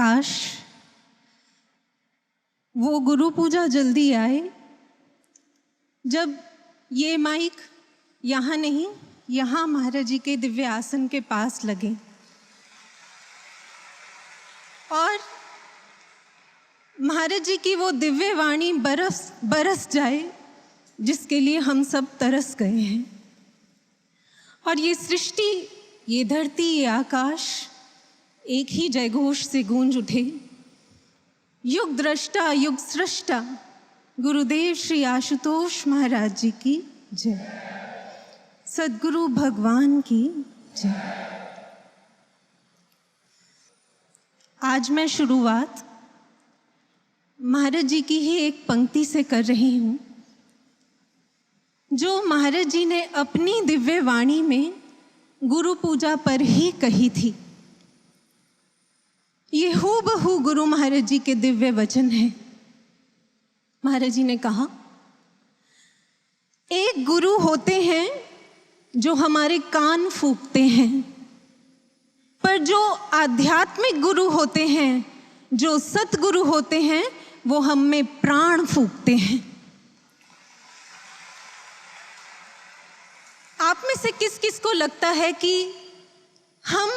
काश वो गुरु पूजा जल्दी आए जब ये माइक यहाँ नहीं, यहाँ महाराज जी के दिव्य आसन के पास लगे और महाराज जी की वो दिव्य वाणी बरस जाए जिसके लिए हम सब तरस गए हैं। और ये सृष्टि, ये धरती, ये आकाश एक ही जयघोष से गूंज उठे। युग दृष्टा, युग सृष्टा गुरुदेव श्री आशुतोष महाराज जी की जय। सद्गुरु भगवान की जय। आज मैं शुरुआत महाराज जी की ही एक पंक्ति से कर रही हूँ जो महाराज जी ने अपनी दिव्य वाणी में गुरु पूजा पर ही कही थी। ये हूबहू गुरु महाराज जी के दिव्य वचन हैं। महाराज जी ने कहा, एक गुरु होते हैं जो हमारे कान फूंकते हैं, पर जो आध्यात्मिक गुरु होते हैं, जो सतगुरु होते हैं, वो हम में प्राण फूंकते हैं। आप में से किस किस को लगता है कि हम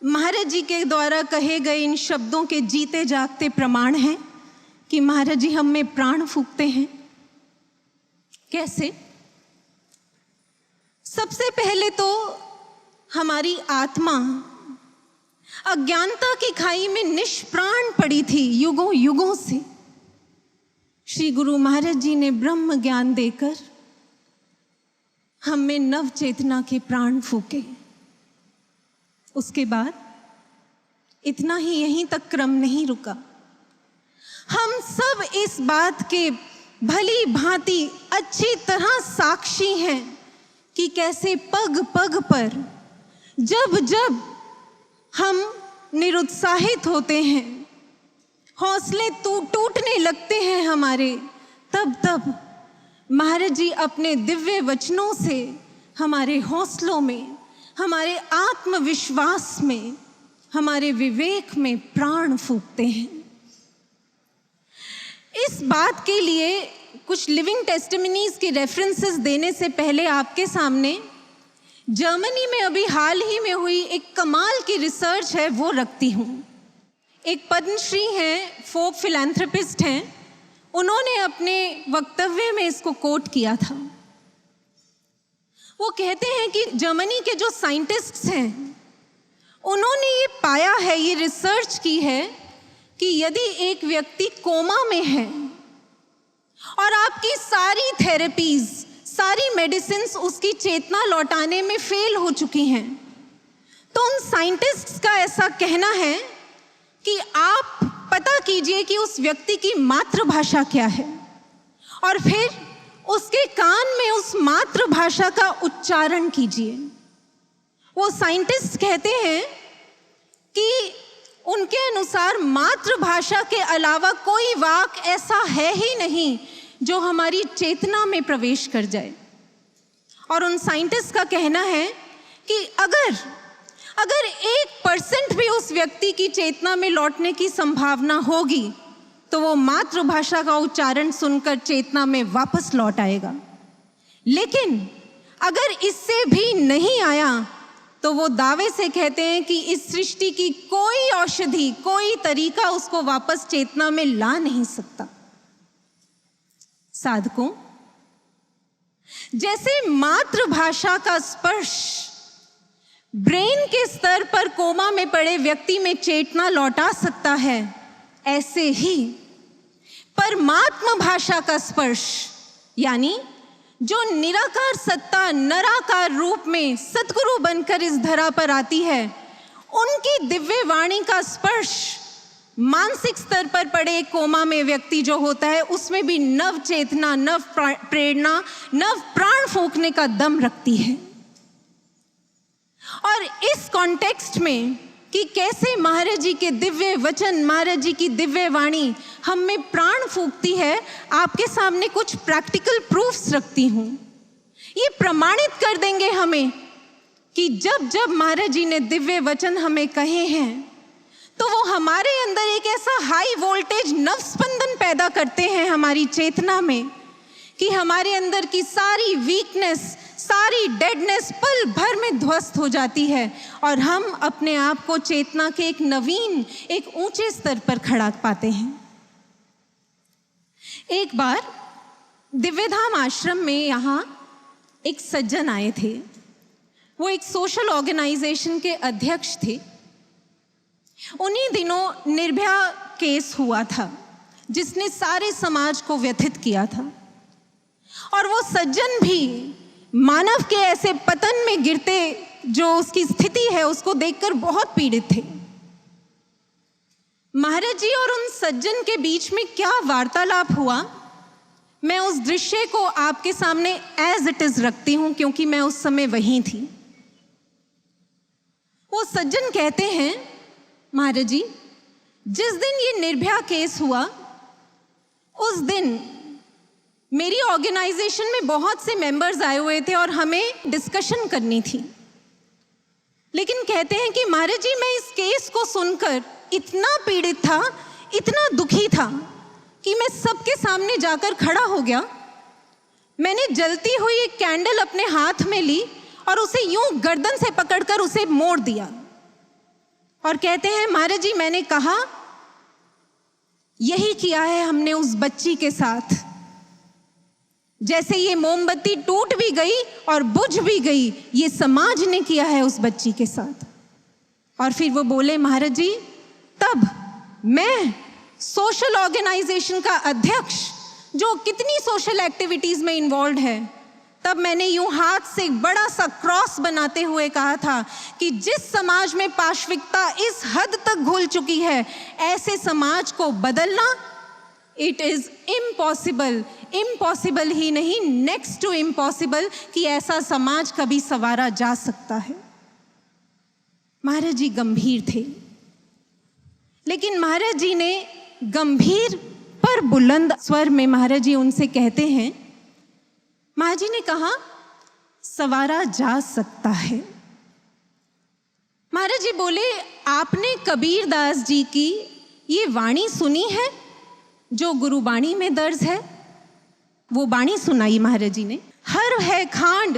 महाराज जी के द्वारा कहे गए इन शब्दों के जीते जागते प्रमाण हैं कि महाराज जी हम में प्राण फूंकते हैं? कैसे? सबसे पहले तो हमारी आत्मा अज्ञानता की खाई में निष्प्राण पड़ी थी युगों युगों से। श्री गुरु महाराज जी ने ब्रह्म ज्ञान देकर हम में नव चेतना के प्राण फूके। उसके बाद इतना ही यहीं तक क्रम नहीं रुका। हम सब इस बात के भली भांति अच्छी तरह साक्षी हैं कि कैसे पग पग पर जब जब हम निरुत्साहित होते हैं, हौसले टूटने लगते हैं हमारे, तब तब महाराज जी अपने दिव्य वचनों से हमारे हौसलों में, हमारे आत्मविश्वास में, हमारे विवेक में प्राण फूंकते हैं। इस बात के लिए कुछ लिविंग टेस्टिमनीज की रेफरेंसेस देने से पहले आपके सामने जर्मनी में अभी हाल ही में हुई एक कमाल की रिसर्च है वो रखती हूँ। एक पद्मश्री हैं, फोक फिलैंथ्रोपिस्ट हैं, उन्होंने अपने वक्तव्य में इसको कोट किया था। वो कहते हैं कि जर्मनी के जो साइंटिस्ट्स हैं उन्होंने ये पाया है, ये रिसर्च की है कि यदि एक व्यक्ति कोमा में है और आपकी सारी थेरेपीज, सारी मेडिसिन्स उसकी चेतना लौटाने में फेल हो चुकी हैं, तो उन साइंटिस्ट्स का ऐसा कहना है कि आप पता कीजिए कि उस व्यक्ति की मातृभाषा क्या है और फिर उसके कान में उस मातृभाषा का उच्चारण कीजिए। वो साइंटिस्ट कहते हैं कि उनके अनुसार मातृभाषा के अलावा कोई वाक ऐसा है ही नहीं जो हमारी चेतना में प्रवेश कर जाए। और उन साइंटिस्ट का कहना है कि अगर 1% भी उस व्यक्ति की चेतना में लौटने की संभावना होगी तो वो मातृभाषा का उच्चारण सुनकर चेतना में वापस लौट आएगा। लेकिन अगर इससे भी नहीं आया तो वो दावे से कहते हैं कि इस सृष्टि की कोई औषधि, कोई तरीका उसको वापस चेतना में ला नहीं सकता। साधकों, जैसे मातृभाषा का स्पर्श ब्रेन के स्तर पर कोमा में पड़े व्यक्ति में चेतना लौटा सकता है, ऐसे ही परमात्मा भाषा का स्पर्श, यानी जो निराकार सत्ता नराकार रूप में सतगुरु बनकर इस धरा पर आती है, उनकी दिव्य वाणी का स्पर्श मानसिक स्तर पर पड़े कोमा में व्यक्ति जो होता है उसमें भी नव चेतना, नव प्रेरणा, नव प्राण फूंकने का दम रखती है। और इस कॉन्टेक्स्ट में कि कैसे महाराज जी के दिव्य वचन, महाराज जी की दिव्य वाणी हम में प्राण फूंकती है, आपके सामने कुछ प्रैक्टिकल प्रूफ्स रखती हूँ। ये प्रमाणित कर देंगे हमें कि जब जब महाराज जी ने दिव्य वचन हमें कहे हैं तो वो हमारे अंदर एक ऐसा हाई वोल्टेज नवस्पंदन पैदा करते हैं हमारी चेतना में कि हमारे अंदर की सारी वीकनेस, सारी डेडनेस पल भर में ध्वस्त हो जाती है और हम अपने आप को चेतना के एक नवीन, एक ऊंचे स्तर पर खड़ा पाते हैं। एक बार दिव्यधाम आश्रम में यहाँ एक सज्जन आए थे। वो एक सोशल ऑर्गेनाइजेशन के अध्यक्ष थे। उन्हीं दिनों निर्भया केस हुआ था जिसने सारे समाज को व्यथित किया था, और वो सज्जन भी मानव के ऐसे पतन में गिरते जो उसकी स्थिति है उसको देखकर बहुत पीड़ित थे। महाराज जी और उन सज्जन के बीच में क्या वार्तालाप हुआ, मैं उस दृश्य को आपके सामने एज इट इज रखती हूं क्योंकि मैं उस समय वहीं थी। वो सज्जन कहते हैं, महाराज जी, जिस दिन ये निर्भया केस हुआ उस दिन मेरी ऑर्गेनाइजेशन में बहुत से मेंबर्स आए हुए थे और हमें डिस्कशन करनी थी। लेकिन कहते हैं कि महाराज जी, मैं इस केस को सुनकर इतना पीड़ित था, इतना दुखी था कि मैं सबके सामने जाकर खड़ा हो गया। मैंने जलती हुई एक कैंडल अपने हाथ में ली और उसे यूं गर्दन से पकड़कर उसे मोड़ दिया। और कहते हैं, महाराज जी, मैंने कहा यही किया है हमने उस बच्ची के साथ। जैसे ये मोमबत्ती टूट भी गई और बुझ भी गई, ये समाज ने किया है उस बच्ची के साथ। और फिर वो बोले, महाराज जी, तब मैं सोशल ऑर्गेनाइजेशन का अध्यक्ष जो कितनी सोशल एक्टिविटीज में इन्वॉल्व है, तब मैंने यूं हाथ से एक बड़ा सा क्रॉस बनाते हुए कहा था कि जिस समाज में पाशविकता इस हद तक घुल चुकी है, ऐसे समाज को बदलना इट इज इम्पॉसिबल। इम्पॉसिबल ही नहीं, नेक्स्ट टू इम्पॉसिबल कि ऐसा समाज कभी संवारा जा सकता है। महाराज जी गंभीर थे, लेकिन महाराज जी ने गंभीर पर बुलंद स्वर में महाराज जी उनसे कहते हैं, महाराज जी ने कहा, संवारा जा सकता है। महाराज जी बोले, आपने कबीर दास जी की ये वाणी सुनी है जो गुरुबाणी में दर्ज है? वो बाणी सुनाई महाराज जी ने। हर है खांड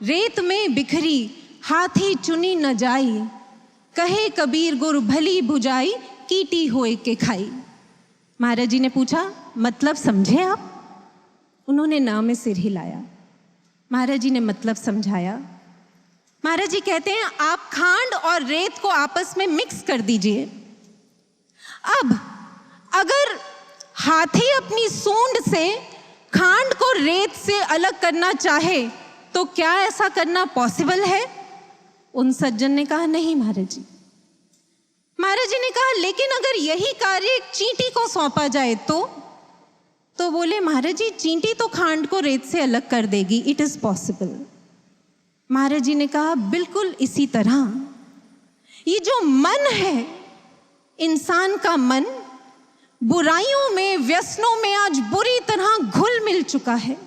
रेत में बिखरी, हाथी चुनी न जाई, कहे कबीर गुरु भली बुझाई, कीटी होए के खाई। महाराज जी ने पूछा, मतलब समझे आप? उन्होंने ना में सिर हिलाया। महाराज जी ने मतलब समझाया। महाराज जी कहते हैं, आप खांड और रेत को आपस में मिक्स कर दीजिए। अब अगर हाथी अपनी सूंड से खांड को रेत से अलग करना चाहे तो क्या ऐसा करना पॉसिबल है? उन सज्जन ने कहा, नहीं महाराज जी। महाराज जी ने कहा, लेकिन अगर यही कार्य एक चींटी को सौंपा जाए तो बोले, महाराज जी, चींटी तो खांड को रेत से अलग कर देगी, इट इज पॉसिबल। महाराज जी ने कहा, बिल्कुल इसी तरह ये जो मन है, इंसान का मन बुराइयों में, व्यसनों में आज बुरी तरह घुल मिल चुका है।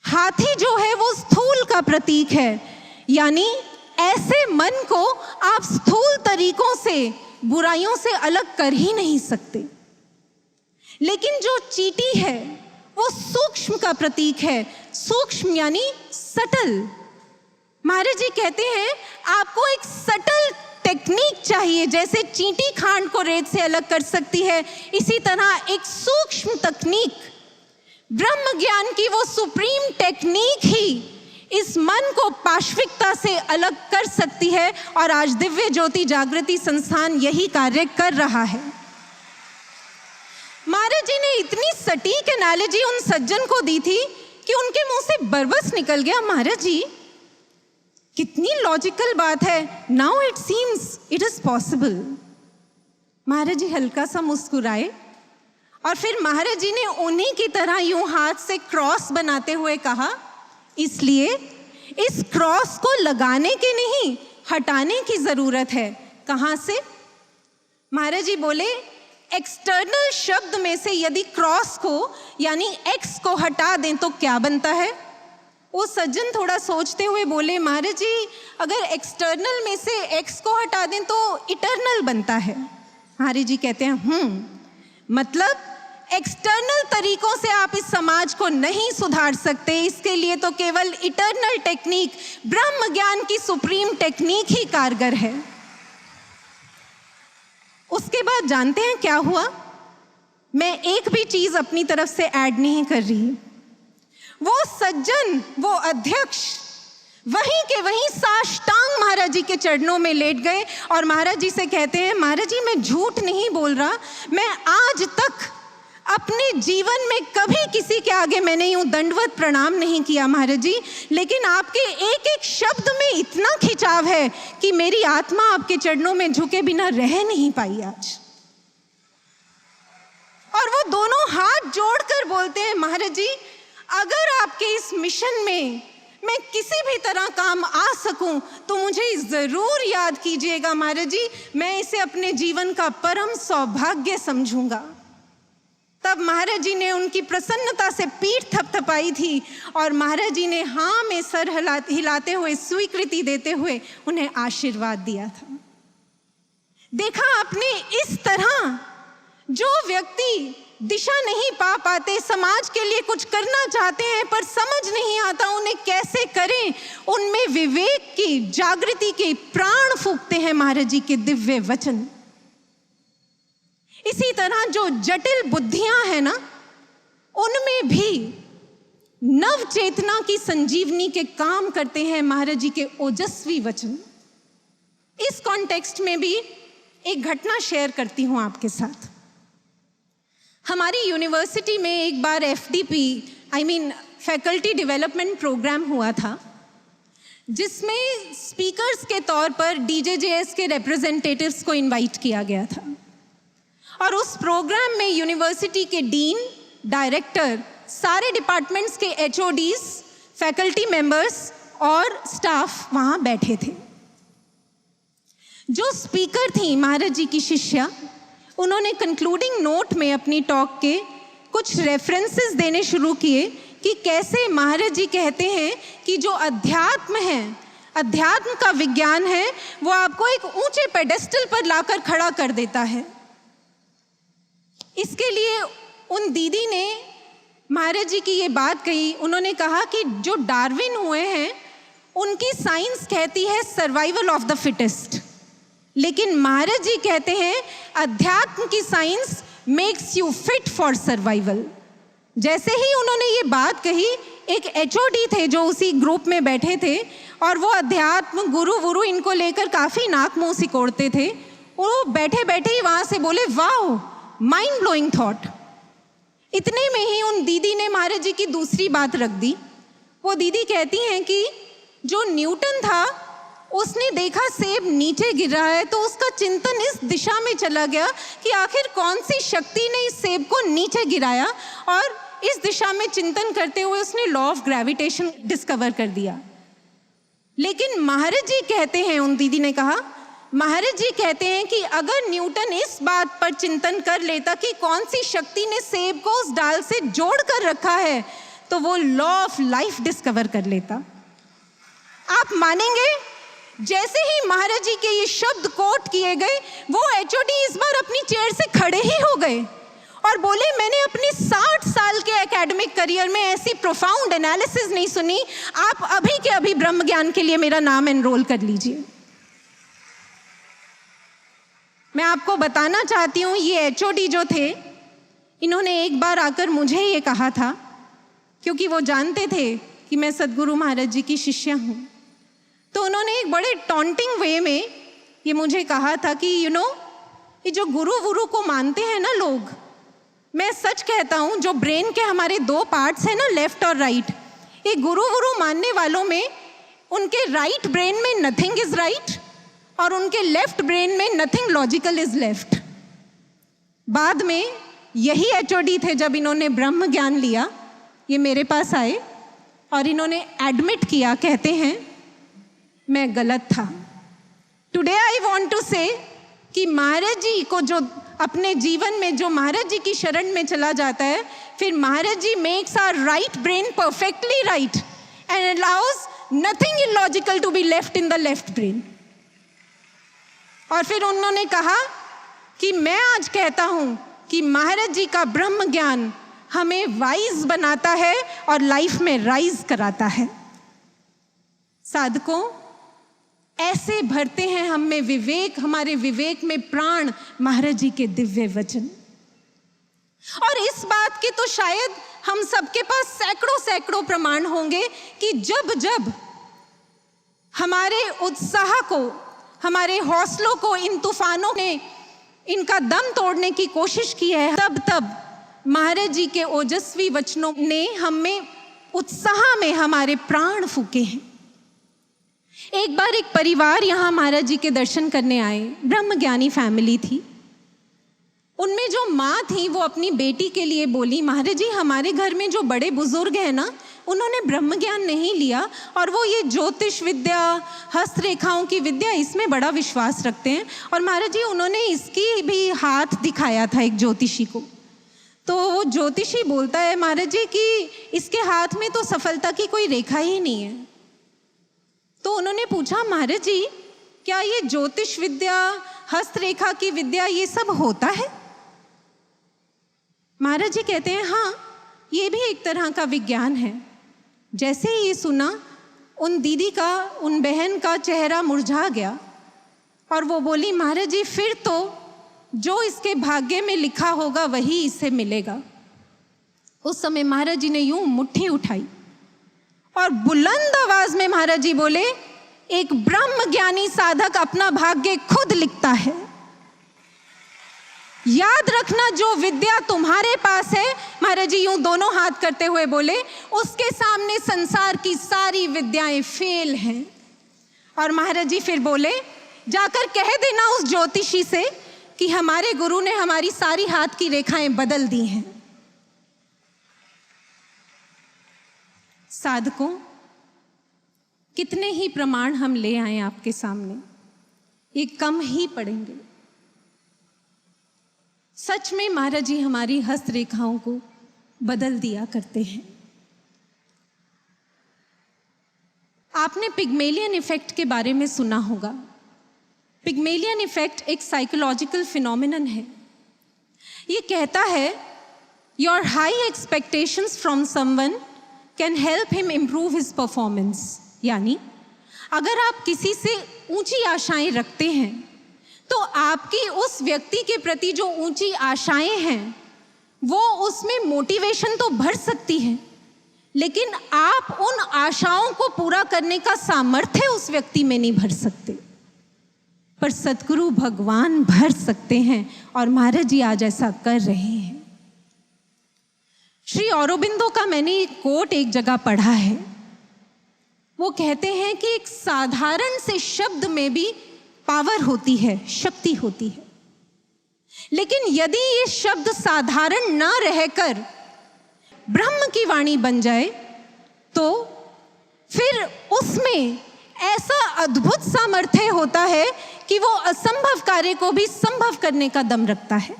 हाथी जो है वो स्थूल का प्रतीक है, यानी ऐसे मन को आप स्थूल तरीकों से, बुराइयों से अलग कर ही नहीं सकते। लेकिन जो चींटी है वो सूक्ष्म का प्रतीक है। सूक्ष्म यानी सटल। महाराज जी कहते हैं, आपको एक सटल टेक्निक चाहिए। जैसे चींटी खांड को रेत से अलग कर सकती है, इसी तरह एक सूक्ष्म तकनीक, ब्रह्म ज्ञान की वो सुप्रीम टेक्निक ही इस मन को पाशविकता से अलग कर सकती है। और आज दिव्य ज्योति जागृति संस्थान यही कार्य कर रहा है। महाराज जी ने इतनी सटीक एनालॉजी उन सज्जन को दी थी कि उनके मुंह से बरबस निकल गया। महाराज जी, कितनी लॉजिकल बात है। Now it seems it is possible. महाराज जी हल्का सा मुस्कुराए और फिर महाराज जी ने उन्हीं की तरह यूं हाथ से क्रॉस बनाते हुए कहा, इसलिए इस क्रॉस को लगाने के नहीं, हटाने की जरूरत है। कहां से? महाराज जी बोले, एक्सटर्नल शब्द में से यदि क्रॉस को यानी एक्स को हटा दें तो क्या बनता है? वो सज्जन थोड़ा सोचते हुए बोले, महाराज जी, अगर एक्सटर्नल में से एक्स को हटा लगा दें तो इटर्नल बनता है। महाराज जी कहते हैं मतलब एक्सटर्नल तरीकों से आप इस समाज को नहीं सुधार सकते, इसके लिए तो केवल इटर्नल टेक्निक, ब्रह्म ज्ञान की सुप्रीम टेक्निक ही कारगर है। उसके बाद जानते हैं क्या हुआ? मैं एक भी चीज अपनी तरफ से ऐड नहीं कर रही। वो सज्जन, वो अध्यक्ष वहीं के वहीं साष्टांग महाराज जी के चरणों में लेट गए और महाराज जी से कहते हैं, महाराज जी मैं झूठ नहीं बोल रहा, मैं आज तक अपने जीवन में कभी किसी के आगे मैंने यूं दंडवत प्रणाम नहीं किया महाराज जी, लेकिन आपके एक एक शब्द में इतना खिंचाव है कि मेरी आत्मा आपके चरणों में झुके बिना रह नहीं पाई आज। और वो दोनों हाथ जोड़कर बोलते हैं, महाराज जी अगर आपके इस मिशन में मैं किसी भी तरह काम आ सकूं तो मुझे जरूर याद कीजिएगा महाराज जी, मैं इसे अपने जीवन का परम सौभाग्य समझूंगा। तब महाराज जी ने उनकी प्रसन्नता से पीठ थपथपाई थी और महाराज जी ने हाँ में सर हिलाते हुए स्वीकृति देते हुए उन्हें आशीर्वाद दिया था। देखा आपने, इस तरह जो व्यक्ति दिशा नहीं पा पाते, समाज के लिए कुछ करना चाहते हैं पर समझ नहीं आता उन्हें कैसे करें, उनमें विवेक की जागृति के प्राण फूंकते हैं महाराज जी के दिव्य वचन। इसी तरह जो जटिल बुद्धियां हैं ना, उनमें भी नव चेतना की संजीवनी के काम करते हैं महाराज जी के ओजस्वी वचन। इस कॉन्टेक्स्ट में भी एक घटना शेयर करती हूं आपके साथ। हमारी यूनिवर्सिटी में एक बार FDP फैकल्टी डेवलपमेंट प्रोग्राम हुआ था, जिसमें स्पीकर्स के तौर पर DJJS के रिप्रेजेंटेटिव्स को इनवाइट किया गया था। और उस प्रोग्राम में यूनिवर्सिटी के डीन, डायरेक्टर, सारे डिपार्टमेंट्स के HODs, फैकल्टी मेंबर्स और स्टाफ वहां बैठे थे। जो स्पीकर थी महाराज जी की शिष्या, उन्होंने कंक्लूडिंग नोट में अपनी टॉक के कुछ रेफरेंसेस देने शुरू किए कि कैसे महाराज जी कहते हैं कि जो अध्यात्म है, अध्यात्म का विज्ञान है, वो आपको एक ऊंचे पेडेस्टल पर लाकर खड़ा कर देता है। इसके लिए उन दीदी ने महाराज जी की ये बात कही। उन्होंने कहा कि जो डार्विन हुए हैं उनकी साइंस कहती है सर्वाइवल ऑफ द फिटेस्ट, लेकिन महाराज जी कहते हैं अध्यात्म की science makes you fit for survival. जैसे ही उन्होंने ये बात कही, एक HOD थे जो उसी ग्रुप में बैठे थे और वो अध्यात्म गुरु इनको लेकर काफ़ी नाक मुंह सिकोड़ते थे। वो बैठे बैठे ही वहाँ से बोले, वाओ, माइंड ब्लोइंग थॉट। इतने में ही उन दीदी ने महाराज जी की दूसरी बात रख दी। वो दीदी कहती हैं कि जो न्यूटन था उसने देखा सेब नीचे गिर रहा है तो उसका चिंतन इस दिशा में चला गया कि आखिर कौन सी शक्ति ने इस सेब को नीचे गिराया, और इस दिशा में चिंतन करते हुए उसने लॉ ऑफ ग्रेविटेशन डिस्कवर कर दिया। लेकिन महाराज जी कहते हैं, उन दीदी ने कहा, महाराज जी कहते हैं कि अगर न्यूटन इस बात पर चिंतन कर लेता कि कौन सी शक्ति ने सेब को उस डाल से जोड़ कर रखा है, तो वो लॉ ऑफ लाइफ डिस्कवर कर लेता। आप मानेंगे, जैसे ही महाराज जी के ये शब्द कोट किए गए, वो HOD इस बार अपनी चेयर से खड़े ही हो गए और बोले, मैंने अपने 60 साल के एकेडमिक करियर में ऐसी प्रोफाउंड एनालिसिस नहीं सुनी, आप अभी के अभी ब्रह्म ज्ञान के लिए मेरा नाम एनरोल कर लीजिए। मैं आपको बताना चाहती हूँ, ये HOD जो थे, इन्होंने एक बार आकर मुझे ये कहा था, क्योंकि वो जानते थे कि मैं सद्गुरु महाराज जी की शिष्या हूँ, तो उन्होंने एक बड़े टॉन्टिंग वे में ये मुझे कहा था कि ये जो गुरु को मानते हैं ना लोग, मैं सच कहता हूँ, जो ब्रेन के हमारे 2 पार्ट्स हैं ना, लेफ्ट और राइट, ये गुरु मानने वालों में उनके राइट ब्रेन में नथिंग इज राइट और उनके लेफ्ट ब्रेन में नथिंग लॉजिकल इज लेफ्ट। बाद में यही HOD थे, जब इन्होंने ब्रह्म ज्ञान लिया, ये मेरे पास आए और इन्होंने एडमिट किया, कहते हैं मैं गलत था। टुडे आई वॉन्ट टू से कि महाराज जी को जो अपने जीवन में जो महाराज जी की शरण में चला जाता है, फिर महाराज जी makes our right brain perfectly right and allows nothing illogical to be left in the left brain. और फिर उन्होंने कहा कि मैं आज कहता हूं कि महाराज जी का ब्रह्म ज्ञान हमें वाइज बनाता है और लाइफ में राइज कराता है। साधकों, ऐसे भरते हैं हम में विवेक, हमारे विवेक में प्राण महाराज जी के दिव्य वचन। और इस बात के तो शायद हम सबके पास सैकड़ों सैकड़ों प्रमाण होंगे कि जब जब हमारे उत्साह को, हमारे हौसलों को इन तूफानों ने इनका दम तोड़ने की कोशिश की है, तब तब महाराज जी के ओजस्वी वचनों ने हमें उत्साह में हमारे प्राण फूके हैं। एक बार एक परिवार यहाँ महाराज जी के दर्शन करने आए, ब्रह्मज्ञानी फैमिली थी। उनमें जो माँ थी वो अपनी बेटी के लिए बोली, महाराज जी हमारे घर में जो बड़े बुजुर्ग हैं ना, उन्होंने ब्रह्म ज्ञान नहीं लिया और वो ये ज्योतिष विद्या, हस्तरेखाओं की विद्या, इसमें बड़ा विश्वास रखते हैं। और महाराज जी उन्होंने इसकी भी हाथ दिखाया था एक ज्योतिषी को। तो वो ज्योतिषी बोलता है महाराज जी कि इसके हाथ में तो सफलता की कोई रेखा ही नहीं है। तो उन्होंने पूछा, महाराज जी क्या ये ज्योतिष विद्या, हस्तरेखा की विद्या, ये सब होता है? महाराज जी कहते हैं, हाँ ये भी एक तरह का विज्ञान है। जैसे ही ये सुना, उन दीदी का, उन बहन का चेहरा मुरझा गया और वो बोली, महाराज जी फिर तो जो इसके भाग्य में लिखा होगा वही इसे मिलेगा। उस समय महाराज जी ने यूं मुट्ठी उठाई और बुलंद आवाज में महाराज जी बोले, एक ब्रह्म ज्ञानी साधक अपना भाग्य खुद लिखता है। याद रखना, जो विद्या तुम्हारे पास है, महाराज जी यूं दोनों हाथ करते हुए बोले, उसके सामने संसार की सारी विद्याएं फेल हैं। और महाराज जी फिर बोले, जाकर कह देना उस ज्योतिषी से कि हमारे गुरु ने हमारी सारी हाथ की रेखाएं बदल दी हैं। साधकों, कितने ही प्रमाण हम ले आए आपके सामने, ये कम ही पड़ेंगे। सच में महाराज जी हमारी हस्तरेखाओं को बदल दिया करते हैं। आपने पिग्मेलियन इफेक्ट के बारे में सुना होगा। पिग्मेलियन इफेक्ट एक साइकोलॉजिकल फिनोमिनन है। ये कहता है, your high expectations from someone can help him improve his performance. यानी अगर आप किसी से ऊंची आशाएं रखते हैं तो आपकी उस व्यक्ति के प्रति जो ऊंची आशाएं हैं वो उसमें मोटिवेशन तो भर सकती है, लेकिन आप उन आशाओं को पूरा करने का सामर्थ्य उस व्यक्ति में नहीं भर सकते। पर सद्गुरु भगवान भर सकते हैं और महाराज जी आज ऐसा कर रहे हैं। श्री औरोबिंदो का मैंने एक कोट एक जगह पढ़ा है। वो कहते हैं कि एक साधारण से शब्द में भी पावर होती है, शक्ति होती है। लेकिन यदि ये शब्द साधारण ना रहकर ब्रह्म की वाणी बन जाए तो फिर उसमें ऐसा अद्भुत सामर्थ्य होता है कि वो असंभव कार्य को भी संभव करने का दम रखता है।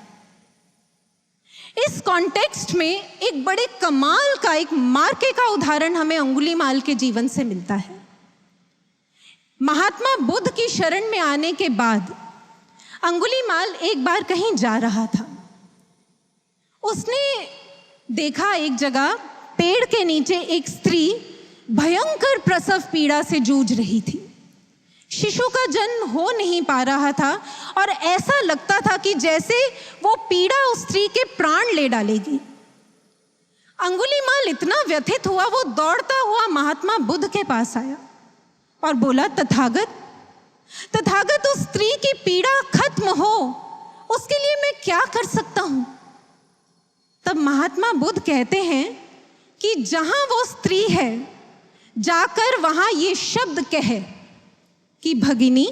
इस कॉन्टेक्स्ट में एक बड़े कमाल का, एक मार्के का उदाहरण हमें अंगुलीमाल के जीवन से मिलता है। महात्मा बुद्ध की शरण में आने के बाद अंगुलीमाल एक बार कहीं जा रहा था। उसने देखा एक जगह पेड़ के नीचे एक स्त्री भयंकर प्रसव पीड़ा से जूझ रही थी। शिशु का जन्म हो नहीं पा रहा था और ऐसा लगता था कि जैसे वो पीड़ा उस स्त्री के प्राण ले डालेगी। अंगुलीमाल इतना व्यथित हुआ, वो दौड़ता हुआ महात्मा बुद्ध के पास आया और बोला, तथागत, उस स्त्री की पीड़ा खत्म हो उसके लिए मैं क्या कर सकता हूं? तब महात्मा बुद्ध कहते हैं कि जहां वो स्त्री है जाकर वहां ये शब्द कहे कि भगिनी,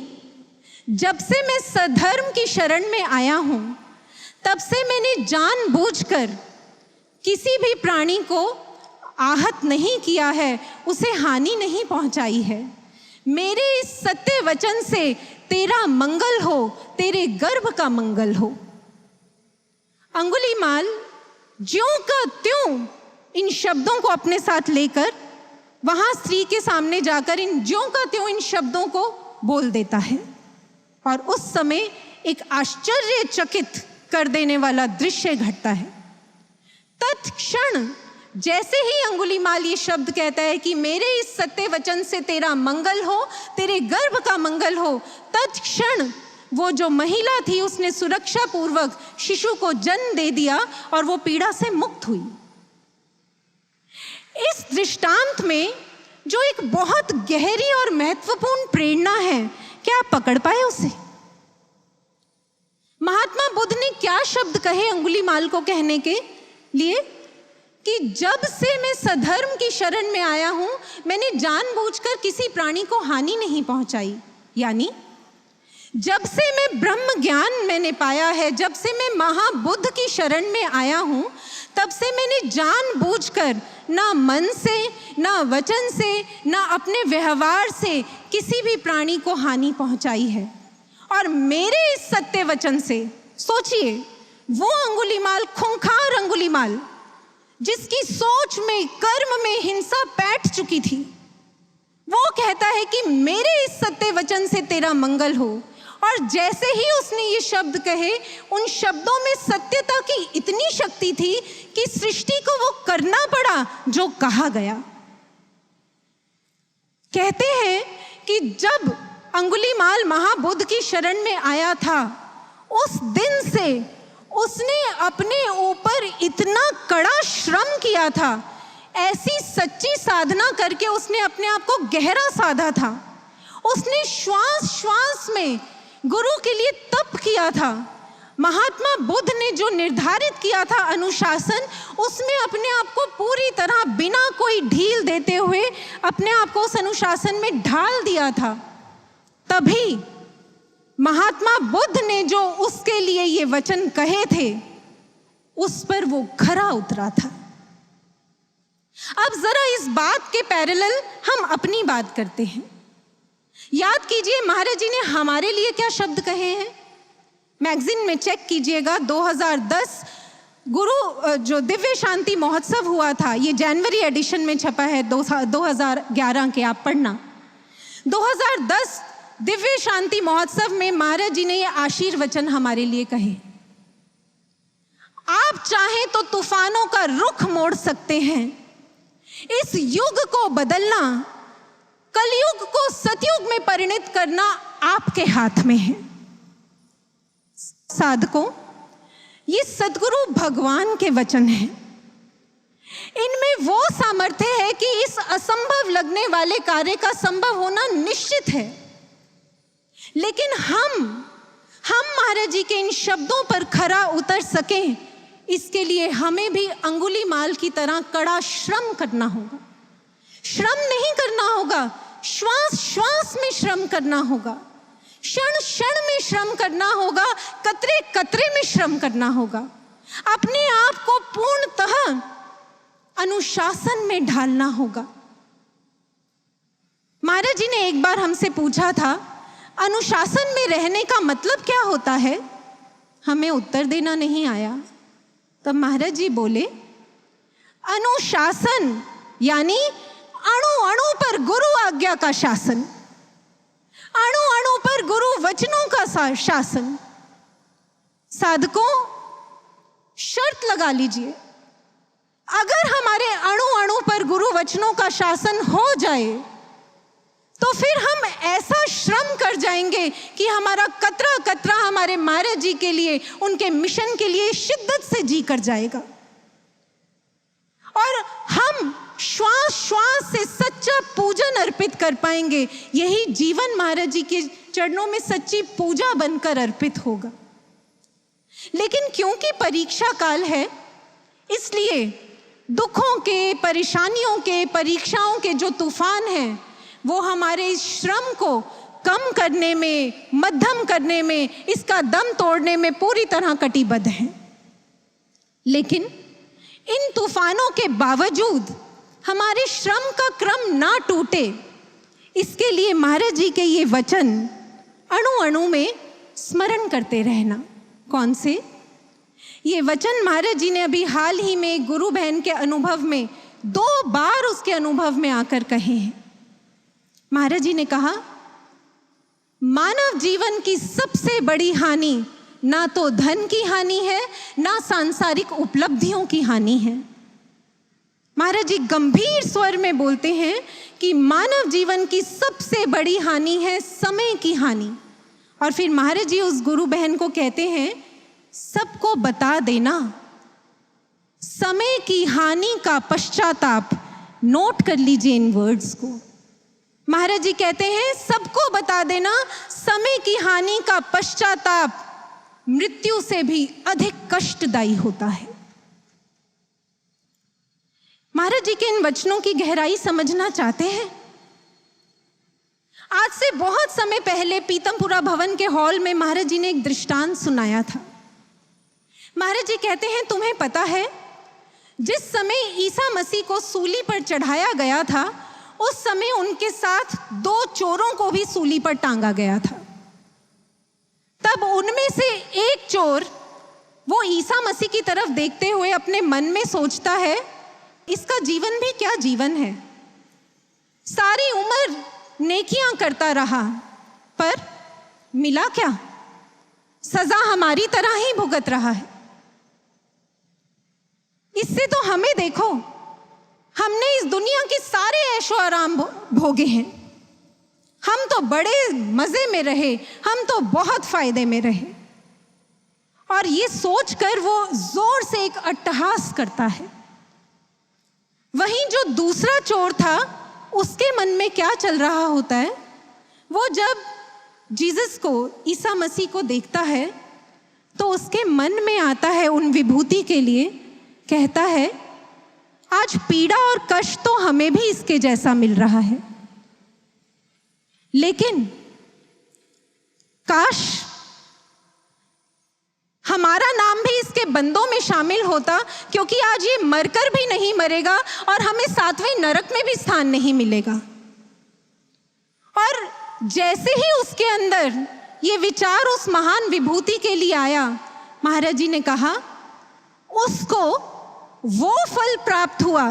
जब से मैं सधर्म की शरण में आया हूं तब से मैंने जानबूझकर किसी भी प्राणी को आहत नहीं किया है, उसे हानि नहीं पहुंचाई है। मेरे इस सत्य वचन से तेरा मंगल हो, तेरे गर्भ का मंगल हो। अंगुलीमाल ज्यों का त्यों इन शब्दों को अपने साथ लेकर वहां स्त्री के सामने जाकर इन ज्यों का त्यों इन शब्दों को बोल देता है। और उस समय एक आश्चर्यचकित कर देने वाला दृश्य घटता है। तत्क्षण जैसे ही अंगुलीमाल ये शब्द कहता है कि मेरे इस सत्य वचन से तेरा मंगल हो, तेरे गर्भ का मंगल हो, तत्क्षण वो जो महिला थी उसने सुरक्षा पूर्वक शिशु को जन्म दे दिया और वो पीड़ा से मुक्त हुई। इस दृष्टांत में जो एक बहुत गहरी और महत्वपूर्ण प्रेरणा है, क्या आप पकड़ पाए उसे? महात्मा बुद्ध ने क्या शब्द कहे अंगुलीमाल को कहने के लिए कि जब से मैं सधर्म की शरण में आया हूं, मैंने जानबूझकर किसी प्राणी को हानि नहीं पहुंचाई। यानी जब से मैं ब्रह्म ज्ञान मैंने पाया है, जब से मैं महाबुद्ध की शरण में आया हूं, तब से मैंने जानबूझकर ना मन से, ना वचन से, ना अपने व्यवहार से किसी भी प्राणी को हानि पहुंचाई है। और मेरे इस सत्य वचन से, सोचिए, वो अंगुलीमाल, खूंखार अंगुलीमाल, जिसकी सोच में, कर्म में हिंसा बैठ चुकी थी, वो कहता है कि मेरे इस सत्य वचन से तेरा मंगल हो। और जैसे ही उसने ये शब्द कहे, उन शब्दों में सत्यता की इतनी शक्ति थी कि सृष्टि को वो करना पड़ा जो कहा गया। कहते हैं कि जब अंगुलीमाल महाबुद्ध की शरण में आया था, उस दिन से उसने अपने ऊपर इतना कड़ा श्रम किया था, ऐसी सच्ची साधना करके उसने अपने आप को गहरा साधा था। उसने श्वास श्वास में गुरु के लिए तप किया था। महात्मा बुद्ध ने जो निर्धारित किया था अनुशासन, उसमें अपने आप को पूरी तरह बिना कोई ढील देते हुए अपने आप को उस अनुशासन में ढाल दिया था। तभी महात्मा बुद्ध ने जो उसके लिए ये वचन कहे थे, उस पर वो खरा उतरा था। अब जरा इस बात के पैरेलल हम अपनी बात करते हैं। याद कीजिए महाराज जी ने हमारे लिए क्या शब्द कहे हैं। मैगजीन में चेक कीजिएगा, 2010 गुरु जो दिव्य शांति महोत्सव हुआ था, ये जनवरी एडिशन में छपा है 2011 के, आप पढ़ना। 2010 दिव्य शांति महोत्सव में महाराज जी ने ये आशीर्वचन हमारे लिए कहे। आप चाहें तो तूफानों का रुख मोड़ सकते हैं। इस युग को बदलना, कलयुग को सतयुग में परिणत करना आपके हाथ में है। साधकों, ये सद्गुरु भगवान के वचन हैं। इनमें वो सामर्थ्य है कि इस असंभव लगने वाले कार्य का संभव होना निश्चित है। लेकिन हम महाराज जी के इन शब्दों पर खरा उतर सकें, इसके लिए हमें भी अंगुलीमाल की तरह कड़ा श्रम करना होगा। श्रम नहीं करना होगा, श्वास श्वास में श्रम करना होगा, क्षण क्षण में श्रम करना होगा, कतरे कतरे में श्रम करना होगा। अपने आप को पूर्णतः अनुशासन में ढालना होगा। महाराज जी ने एक बार हमसे पूछा था, अनुशासन में रहने का मतलब क्या होता है? हमें उत्तर देना नहीं आया। तब महाराज जी बोले, अनुशासन यानी अणु अणु पर गुरु आज्ञा का शासन, अणु अणु पर गुरु वचनों का शासन। साधकों, शर्त लगा लीजिए, अगर हमारे अणु अणु पर गुरु वचनों का शासन हो जाए तो फिर हम ऐसा श्रम कर जाएंगे कि हमारा कतरा कतरा हमारे महाराज जी के लिए, उनके मिशन के लिए शिद्दत से जी कर जाएगा। और हम श्वास श्वास से सच्चा पूजन अर्पित कर पाएंगे। यही जीवन महाराज जी के चरणों में सच्ची पूजा बनकर अर्पित होगा। लेकिन क्योंकि परीक्षा काल है, इसलिए दुखों के, परेशानियों के, परीक्षाओं के जो तूफान हैं, वो हमारे इस श्रम को कम करने में, मध्यम करने में, इसका दम तोड़ने में पूरी तरह कटिबद्ध हैं। लेकिन इन तूफानों के बावजूद हमारे श्रम का क्रम ना टूटे, इसके लिए महाराज जी के ये वचन अणु अणु में स्मरण करते रहना। कौन से? ये वचन महाराज जी ने अभी हाल ही में गुरु बहन के अनुभव में 2 बार उसके अनुभव में आकर कहे हैं। महाराज जी ने कहा, मानव जीवन की सबसे बड़ी हानि ना तो धन की हानि है, ना सांसारिक उपलब्धियों की हानि है। महाराज जी गंभीर स्वर में बोलते हैं कि मानव जीवन की सबसे बड़ी हानि है समय की हानि। और फिर महाराज जी उस गुरु बहन को कहते हैं, सबको बता देना समय की हानि का पश्चाताप। नोट कर लीजिए इन वर्ड्स को। महाराज जी कहते हैं, सबको बता देना समय की हानि का पश्चाताप मृत्यु से भी अधिक कष्टदायी होता है। महाराज जी के इन वचनों की गहराई समझना चाहते हैं? आज से बहुत समय पहले पीतमपुरा भवन के हॉल में महाराज जी ने एक दृष्टांत सुनाया था। महाराज जी कहते हैं, तुम्हें पता है जिस समय ईसा मसीह को सूली पर चढ़ाया गया था, उस समय उनके साथ 2 चोरों को भी सूली पर टांगा गया था। तब उनमें से एक चोर वो ईसा मसीह की तरफ देखते हुए अपने मन में सोचता है, इसका जीवन भी क्या जीवन है, सारी उम्र नेकियां करता रहा, पर मिला क्या? सजा हमारी तरह ही भुगत रहा है। इससे तो हमें देखो, हमने इस दुनिया के सारे ऐशो आराम भोगे हैं, हम तो बड़े मजे में रहे, हम तो बहुत फायदे में रहे। और ये सोचकर वो जोर से एक अट्टहास करता है। वहीं जो दूसरा चोर था, उसके मन में क्या चल रहा होता है? वो जब जीसस को, ईसा मसीह को देखता है तो उसके मन में आता है उन विभूति के लिए, कहता है, आज पीड़ा और कष्ट तो हमें भी इसके जैसा मिल रहा है, लेकिन काश हमारा नाम भी इसके बंदों में शामिल होता, क्योंकि आज ये मरकर भी नहीं मरेगा और हमें 7वें नरक में भी स्थान नहीं मिलेगा। और जैसे ही उसके अंदर ये विचार उस महान विभूति के लिए आया, महाराज जी ने कहा, उसको वो फल प्राप्त हुआ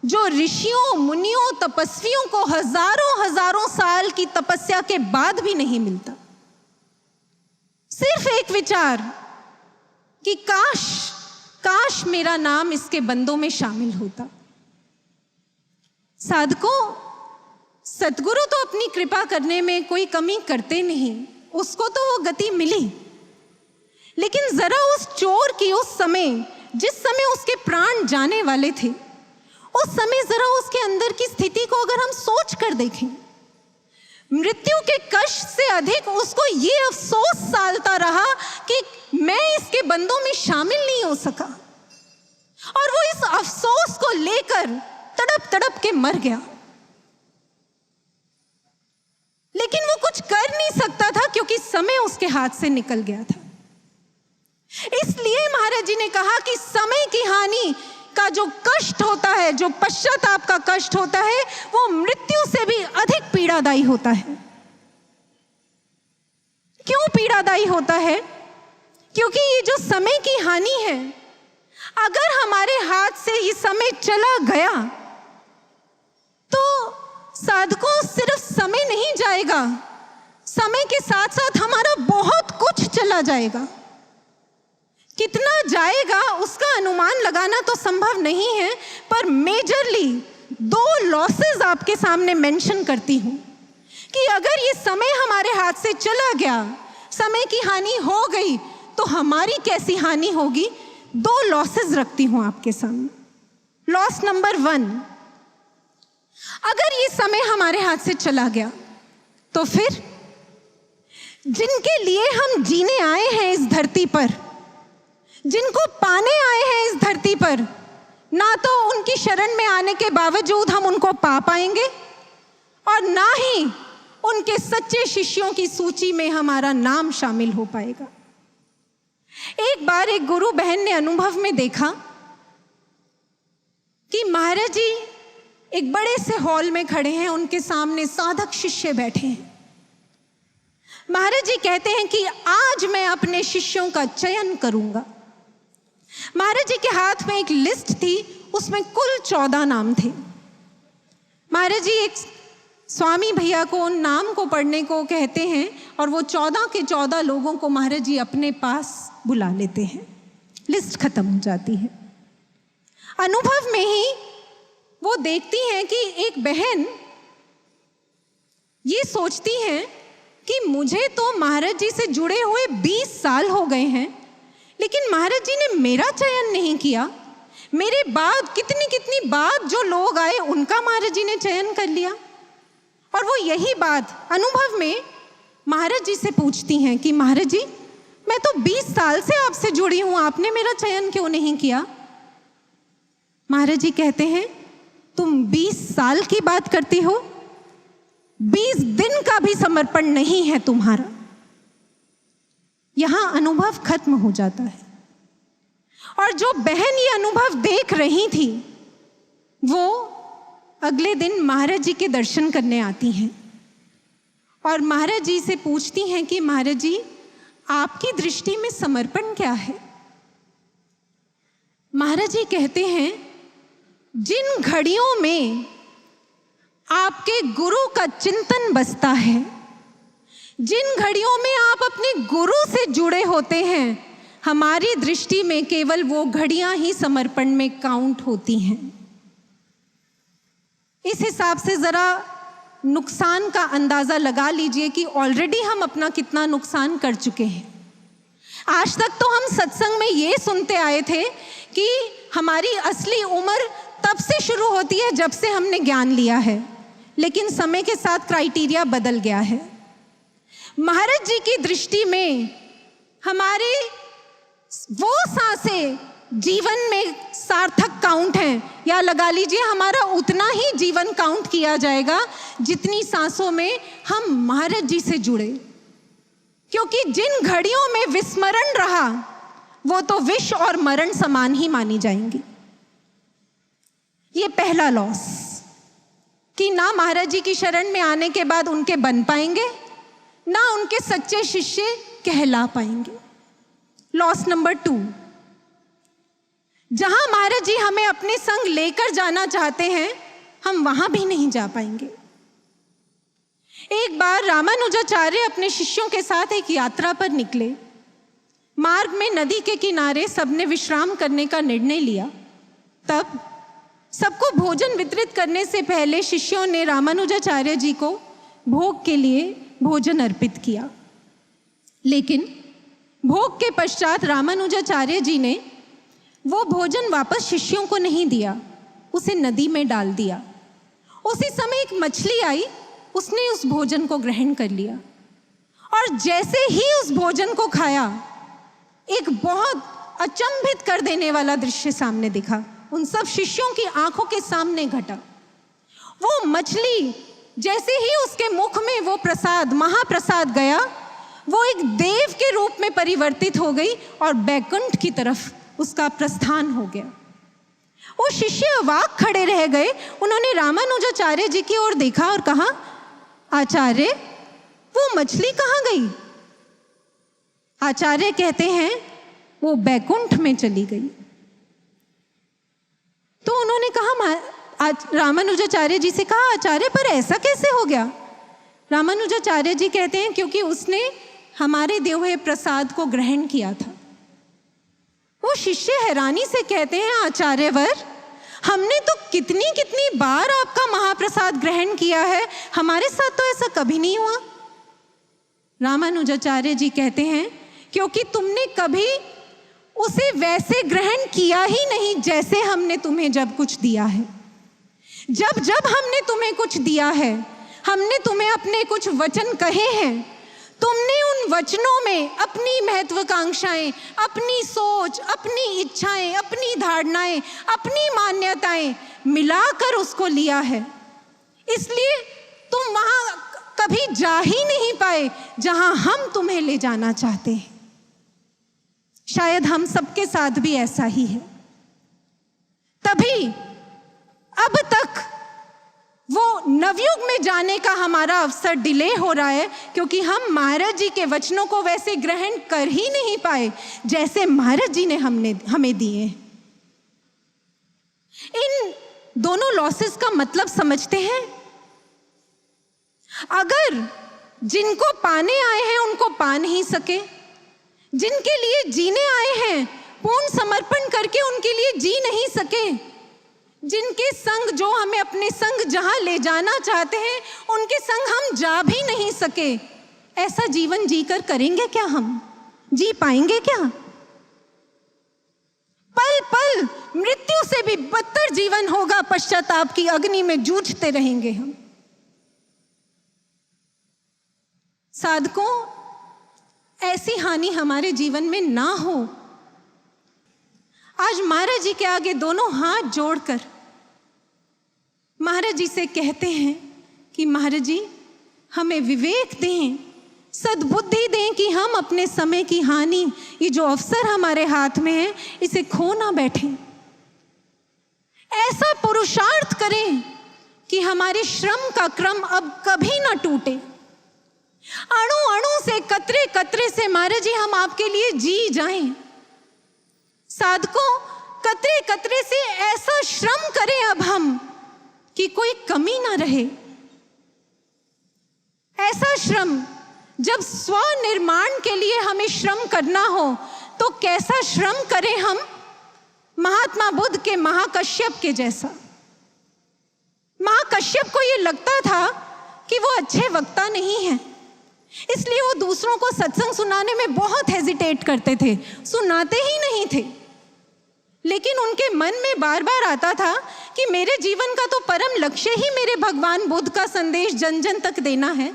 जो ऋषियों, मुनियों, तपस्वियों को हजारों हजारों साल की तपस्या के बाद भी नहीं मिलता। सिर्फ एक विचार कि काश काश मेरा नाम इसके बंदों में शामिल होता। साधकों, सतगुरु तो अपनी कृपा करने में कोई कमी करते नहीं, उसको तो वो गति मिली। लेकिन जरा उस चोर की उस समय, जिस समय उसके प्राण जाने वाले थे, उस समय जरा उसके अंदर की स्थिति को अगर हम सोच कर देखें, मृत्यु के कष्ट से अधिक उसको ये अफसोस सालता रहा कि मैं इसके बंदों में शामिल नहीं हो सका, और वो इस अफसोस को लेकर तड़प तड़प के मर गया। लेकिन वो कुछ कर नहीं सकता था, क्योंकि समय उसके हाथ से निकल गया था। इसलिए महाराज जी ने कहा कि समय की हानि का जो कष्ट होता है, जो पश्चाताप का कष्ट होता है, वो मृत्यु से भी अधिक पीड़ादायी होता है। क्यों पीड़ादायी होता है? क्योंकि ये जो समय की हानि है, अगर हमारे हाथ से ये समय चला गया तो साधकों, सिर्फ समय नहीं जाएगा, समय के साथ साथ हमारा बहुत कुछ चला जाएगा। कितना जाएगा उसका अनुमान लगाना तो संभव नहीं है, पर मेजरली 2 लॉसेस आपके सामने मेंशन करती हूं कि अगर ये समय हमारे हाथ से चला गया, समय की हानि हो गई, तो हमारी कैसी हानि होगी। 2 लॉसेस रखती हूं आपके सामने। लॉस नंबर 1, अगर ये समय हमारे हाथ से चला गया तो फिर जिनके लिए हम जीने आए हैं इस धरती पर, जिनको पाने आए हैं इस धरती पर, ना तो उनकी शरण में आने के बावजूद हम उनको पा पाएंगे, और ना ही उनके सच्चे शिष्यों की सूची में हमारा नाम शामिल हो पाएगा। एक बार एक गुरु बहन ने अनुभव में देखा कि महाराज जी एक बड़े से हॉल में खड़े हैं, उनके सामने साधक शिष्य बैठे हैं। महाराज जी कहते हैं कि आज मैं अपने शिष्यों का चयन करूंगा। महाराज जी के हाथ में एक लिस्ट थी, उसमें कुल 14 नाम थे। महाराज जी एक स्वामी भैया को उन नाम को पढ़ने को कहते हैं और वो 14 के 14 लोगों को महाराज जी अपने पास बुला लेते हैं। लिस्ट खत्म हो जाती है। अनुभव में ही वो देखती हैं कि एक बहन ये सोचती है कि मुझे तो महाराज जी से जुड़े हुए 20 साल हो गए हैं, लेकिन महाराज जी ने मेरा चयन नहीं किया। मेरे बाद कितनी बाद जो लोग आए उनका महाराज जी ने चयन कर लिया। और वो यही बात अनुभव में महाराज जी से पूछती हैं कि महाराज जी, मैं तो 20 साल से आपसे जुड़ी हूं, आपने मेरा चयन क्यों नहीं किया? महाराज जी कहते हैं, तुम 20 साल की बात करती हो, 20 दिन का भी समर्पण नहीं है तुम्हारा। यहां अनुभव खत्म हो जाता है। और जो बहन ये अनुभव देख रही थी, वो अगले दिन महाराज जी के दर्शन करने आती हैं और महाराज जी से पूछती हैं कि महाराज जी, आपकी दृष्टि में समर्पण क्या है? महाराज जी कहते हैं, जिन घड़ियों में आपके गुरु का चिंतन बसता है, जिन घड़ियों में आप अपने गुरु से जुड़े होते हैं, हमारी दृष्टि में केवल वो घड़ियां ही समर्पण में काउंट होती हैं। इस हिसाब से जरा नुकसान का अंदाजा लगा लीजिए कि ऑलरेडी हम अपना कितना नुकसान कर चुके हैं। आज तक तो हम सत्संग में ये सुनते आए थे कि हमारी असली उम्र तब से शुरू होती है जब से हमने ज्ञान लिया है, लेकिन समय के साथ क्राइटेरिया बदल गया है। महाराज जी की दृष्टि में हमारे वो सांसें जीवन में सार्थक काउंट हैं, या लगा लीजिए हमारा उतना ही जीवन काउंट किया जाएगा जितनी सांसों में हम महाराज जी से जुड़े। क्योंकि जिन घड़ियों में विस्मरण रहा वो तो विष और मरण समान ही मानी जाएंगी। ये पहला लॉस कि ना महाराज जी की शरण में आने के बाद उनके बन पाएंगे, ना उनके सच्चे शिष्य कहला पाएंगे। लॉस नंबर 2, जहां महाराज जी हमें अपने संग लेकर जाना चाहते हैं, हम वहां भी नहीं जा पाएंगे। एक बार रामानुजाचार्य अपने शिष्यों के साथ एक यात्रा पर निकले। मार्ग में नदी के किनारे सबने विश्राम करने का निर्णय लिया। तब सबको भोजन वितरित करने से पहले शिष्यों ने रामानुजाचार्य जी को भोग के लिए भोजन अर्पित किया। लेकिन भोग के पश्चात रामानुजाचार्य जी ने वो भोजन वापस शिष्यों को नहीं दिया, उसे नदी में डाल दिया। उसी समय एक मछली आई, उसने उस भोजन को ग्रहण कर लिया और जैसे ही उस भोजन को खाया, एक बहुत अचंभित कर देने वाला दृश्य सामने दिखा। उन सब शिष्यों की आंखों के सामने घटा। वो मछली जैसे ही उसके मुख में वो प्रसाद, महाप्रसाद गया, वो एक देव के रूप में परिवर्तित हो गई और बैकुंठ की तरफ उसका प्रस्थान हो गया। वो शिष्य अवाक खड़े रह गए। उन्होंने रामानुजाचार्य जी की ओर देखा और कहा, आचार्य, वो मछली कहाँ गई? आचार्य कहते हैं, वो बैकुंठ में चली गई। तो उन्होंने कहा, रामानुजाचार्य जी से कहा, आचार्य पर ऐसा कैसे हो गया? रामानुजाचार्य जी कहते हैं, क्योंकि उसने हमारे दिए हुए प्रसाद को ग्रहण किया था। वो शिष्य हैरानी से कहते हैं, आचार्यवर, हमने तो कितनी कितनी बार आपका महाप्रसाद ग्रहण किया है, हमारे साथ तो ऐसा कभी नहीं हुआ। रामानुजाचार्य जी कहते हैं, क्योंकि तुमने कभी उसे वैसे ग्रहण किया ही नहीं जैसे हमने तुम्हें जब कुछ दिया है। जब जब हमने तुम्हें कुछ दिया है, हमने तुम्हें अपने कुछ वचन कहे हैं, तुमने उन वचनों में अपनी महत्वाकांक्षाएं, अपनी सोच, अपनी इच्छाएं, अपनी धारणाएं, अपनी मान्यताएं मिलाकर उसको लिया है। इसलिए तुम वहां कभी जा ही नहीं पाए जहां हम तुम्हें ले जाना चाहते हैं। शायद हम सबके साथ भी ऐसा ही है। तभी अब तक वो नवयुग में जाने का हमारा अवसर डिले हो रहा है, क्योंकि हम महाराज जी के वचनों को वैसे ग्रहण कर ही नहीं पाए जैसे महाराज जी ने हमें दिए। इन दोनों लॉसेस का मतलब समझते हैं। अगर जिनको पाने आए हैं उनको पा नहीं सके, जिनके लिए जीने आए हैं पूर्ण समर्पण करके उनके लिए जी नहीं सके, जिनके संग, जो हमें अपने संग जहां ले जाना चाहते हैं उनके संग हम जा भी नहीं सके, ऐसा जीवन जीकर करेंगे क्या? हम जी पाएंगे क्या? पल पल मृत्यु से भी बदतर जीवन होगा, पश्चाताप की अग्नि में जूझते रहेंगे हम। साधकों, ऐसी हानि हमारे जीवन में ना हो। आज महाराज जी के आगे दोनों हाथ जोड़कर महाराज जी से कहते हैं कि महाराज जी हमें विवेक दें, सद्बुद्धि दें कि हम अपने समय की हानि, ये जो अवसर हमारे हाथ में है, इसे खो ना बैठें। ऐसा पुरुषार्थ करें कि हमारे श्रम का क्रम अब कभी ना टूटे। अणु अणु से, कतरे कतरे से महाराज जी हम आपके लिए जी जाएं। साधकों, कतरे कतरे से ऐसा श्रम करें अब हम कि कोई कमी ना रहे। ऐसा श्रम, जब स्वनिर्माण के लिए हमें श्रम करना हो तो कैसा श्रम करें हम? महात्मा बुद्ध के महाकश्यप के जैसा। महाकश्यप को यह लगता था कि वो अच्छे वक्ता नहीं है, इसलिए वो दूसरों को सत्संग सुनाने में बहुत हेजिटेट करते थे, सुनाते ही नहीं थे। लेकिन उनके मन में बार बार आता था कि मेरे जीवन का तो परम लक्ष्य ही मेरे भगवान बुद्ध का संदेश जन जन तक देना है,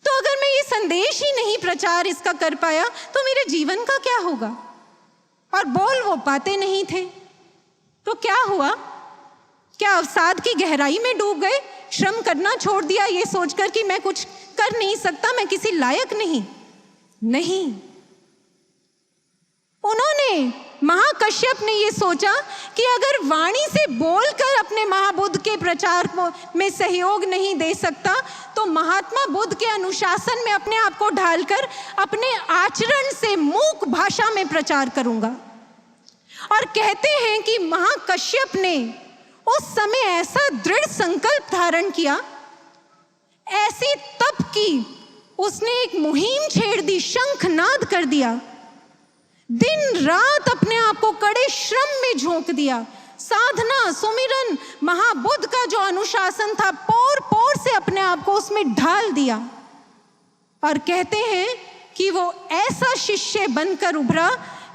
तो अगर मैं ये संदेश ही नहीं प्रचार इसका कर पाया तो मेरे जीवन का क्या होगा? और बोल वो पाते नहीं थे। तो क्या हुआ? क्या अवसाद की गहराई में डूब गए? श्रम करना छोड़ दिया ये सोचकर कि मैं कुछ कर नहीं सकता, मैं किसी लायक नहीं? नहीं, उन्होंने, महाकश्यप ने ये सोचा कि अगर वाणी से बोलकर अपने महाबुद्ध के प्रचार में सहयोग नहीं दे सकता तो महात्मा बुद्ध के अनुशासन में अपने आप को ढालकर अपने आचरण से मूक भाषा में प्रचार करूंगा। और कहते हैं कि महाकश्यप ने उस समय ऐसा दृढ़ संकल्प धारण किया, ऐसी तप की, उसने एक मुहिम छेड़ दी, शंखनाद कर दिया, दिन रात अपने आप को कड़े श्रम में झोंक दिया। साधना, सुमिरन, महाबुद्ध का जो अनुशासन था, पोर पोर से अपने आप को उसमें ढाल दिया। और कहते हैं कि वो ऐसा शिष्य बनकर उभरा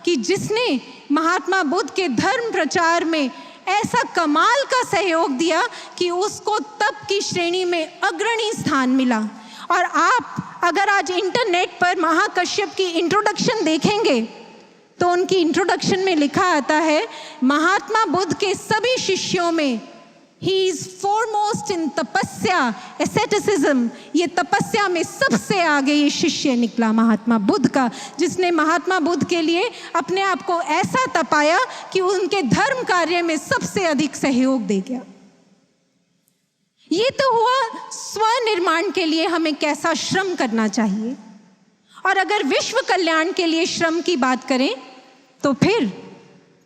कि जिसने महात्मा बुद्ध के धर्म प्रचार में ऐसा कमाल का सहयोग दिया कि उसको तप की श्रेणी में अग्रणी स्थान मिला। और आप अगर आज इंटरनेट पर महाकश्यप की इंट्रोडक्शन देखेंगे तो उनकी इंट्रोडक्शन में लिखा आता है, महात्मा बुद्ध के सभी शिष्यों में ही इज फॉरमोस्ट इन तपस्या, एसेटिसिज्म, ये तपस्या में सबसे आगे ये शिष्य निकला महात्मा बुद्ध का, जिसने महात्मा बुद्ध के लिए अपने आप को ऐसा तपाया कि उनके धर्म कार्य में सबसे अधिक सहयोग दे गया। ये तो हुआ स्वनिर्माण के लिए हमें कैसा श्रम करना चाहिए। और अगर विश्व कल्याण के लिए श्रम की बात करें तो फिर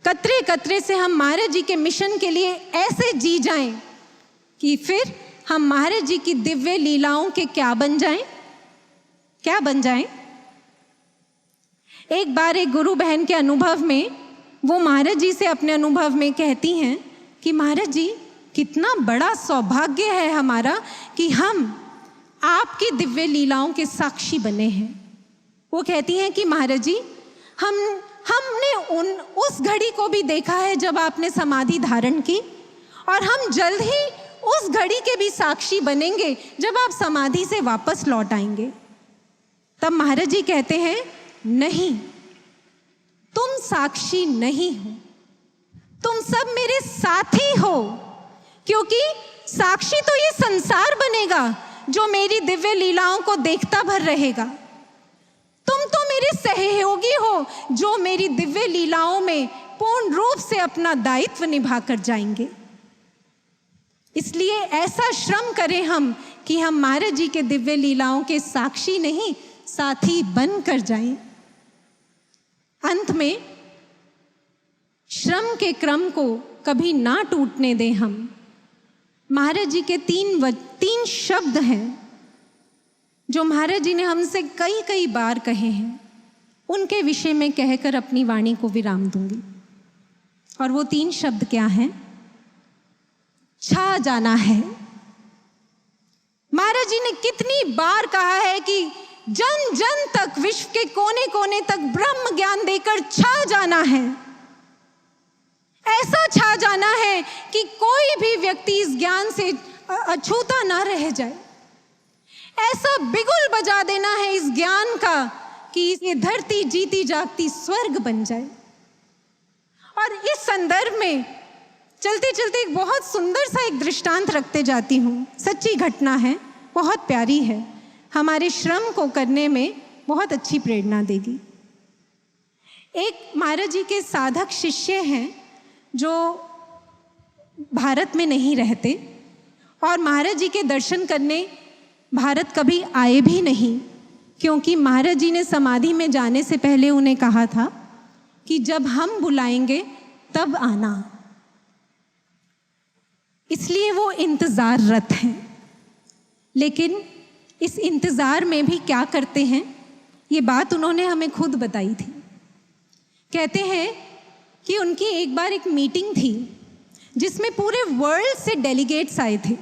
कतरे कतरे से हम महाराज जी के मिशन के लिए ऐसे जी जाएं कि फिर हम महाराज जी की दिव्य लीलाओं के क्या बन जाएं? क्या बन जाएं? एक बार एक गुरु बहन के अनुभव में वो महाराज जी से अपने अनुभव में कहती हैं कि महाराज जी, कितना बड़ा सौभाग्य है हमारा कि हम आपकी दिव्य लीलाओं के साक्षी बने हैं। वो कहती हैं कि महाराज जी, हमने उस घड़ी को भी देखा है जब आपने समाधि धारण की, और हम जल्द ही उस घड़ी के भी साक्षी बनेंगे जब आप समाधि से वापस लौट आएंगे। तब महाराज जी कहते हैं, नहीं, तुम साक्षी नहीं हो, तुम सब मेरे साथी हो, क्योंकि साक्षी तो ये संसार बनेगा जो मेरी दिव्य लीलाओं को देखता भर रहेगा। तुम तो मेरे सहयोगी हो जो मेरी दिव्य लीलाओं में पूर्ण रूप से अपना दायित्व निभा कर जाएंगे। इसलिए ऐसा श्रम करें हम कि हम महाराज जी के दिव्य लीलाओं के साक्षी नहीं, साथी बन कर जाएं। अंत में श्रम के क्रम को कभी ना टूटने दें हम। महाराज जी के तीन शब्द हैं जो महाराज जी ने हमसे कई कई बार कहे हैं, उनके विषय में कहकर अपनी वाणी को विराम दूंगी। और वो 3 शब्द क्या हैं? छा जाना है। महाराज जी ने कितनी बार कहा है कि जन जन तक, विश्व के कोने कोने तक ब्रह्म ज्ञान देकर छा जाना है। ऐसा छा जाना है कि कोई भी व्यक्ति इस ज्ञान से अछूता ना रह जाए। ऐसा बिगुल बजा देना है इस ज्ञान का कि ये धरती जीती जागती स्वर्ग बन जाए। और इस संदर्भ में चलते चलते एक बहुत सुंदर सा एक दृष्टांत रखते जाती हूँ। सच्ची घटना है, बहुत प्यारी है, हमारे श्रम को करने में बहुत अच्छी प्रेरणा देगी। एक महाराज जी के साधक शिष्य हैं जो भारत में नहीं रहते और महाराज जी के दर्शन करने भारत कभी आए भी नहीं, क्योंकि महाराज जी ने समाधि में जाने से पहले उन्हें कहा था कि जब हम बुलाएंगे तब आना। इसलिए वो इंतज़ाररत हैं। लेकिन इस इंतज़ार में भी क्या करते हैं, ये बात उन्होंने हमें खुद बताई थी। कहते हैं कि उनकी एक बार एक मीटिंग थी जिसमें पूरे वर्ल्ड से डेलीगेट्स आए थे।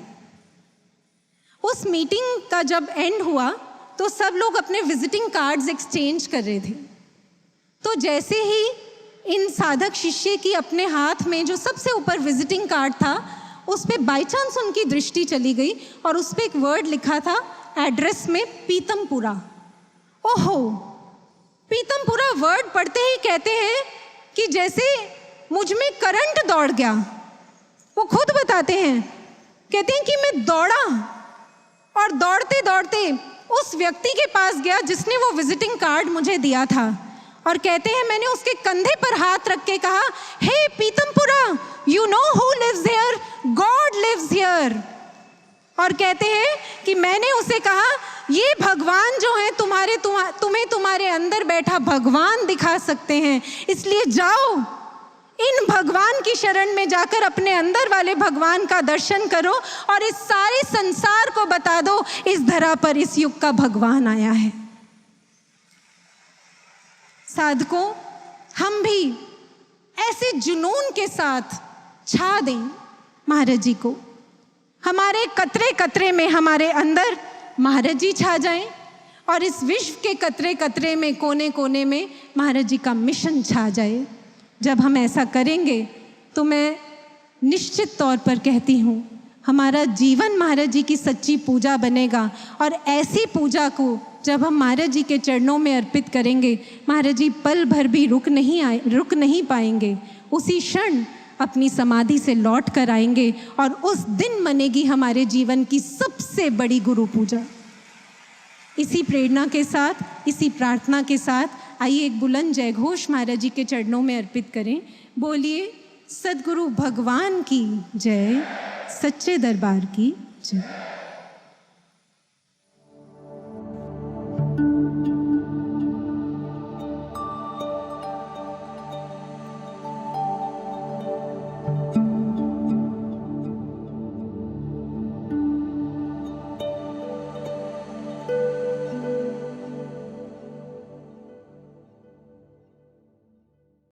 उस मीटिंग का जब एंड हुआ तो सब लोग अपने विजिटिंग कार्ड्स एक्सचेंज कर रहे थे। तो जैसे ही इन साधक शिष्य की अपने हाथ में जो सबसे ऊपर विजिटिंग कार्ड था, उस पर बाई चांस उनकी दृष्टि चली गई और उस पर एक वर्ड लिखा था एड्रेस में पीतमपुरा। ओहो, पीतमपुरा वर्ड पढ़ते ही कहते हैं कि जैसे मुझ में करंट दौड़ गया। वो खुद बताते हैं, कहते हैं कि मैं दौड़ा और दौड़ते दौड़ते उस व्यक्ति के पास गया जिसने वो विजिटिंग कार्ड मुझे दिया था, और कहते हैं मैंने उसके कंधे पर हाथ रख के कहा, हे Pitampura, you know who lives here? God lives here. और कहते हैं कि मैंने उसे कहा, ये भगवान जो है तुम्हें तुम्हारे अंदर बैठा भगवान दिखा सकते हैं, इसलिए जाओ इन भगवान की शरण में जाकर अपने अंदर वाले भगवान का दर्शन करो और इस सारे संसार को बता दो इस धरा पर इस युग का भगवान आया है। साधकों, हम भी ऐसे जुनून के साथ छा दें महाराज जी को। हमारे कतरे कतरे में हमारे अंदर महाराज जी छा जाएं और इस विश्व के कतरे कतरे में, कोने कोने में महाराज जी का मिशन छा जाए। जब हम ऐसा करेंगे तो मैं निश्चित तौर पर कहती हूँ, हमारा जीवन महाराज जी की सच्ची पूजा बनेगा। और ऐसी पूजा को जब हम महाराज जी के चरणों में अर्पित करेंगे, महाराज जी पल भर भी रुक नहीं पाएंगे। उसी क्षण अपनी समाधि से लौट कर आएंगे और उस दिन मनेगी हमारे जीवन की सबसे बड़ी गुरु पूजा। इसी प्रेरणा के साथ, इसी प्रार्थना के साथ आइए एक बुलंद जय घोष महाराज जी के चरणों में अर्पित करें। बोलिए सद्गुरु भगवान की जय, सच्चे दरबार की जय।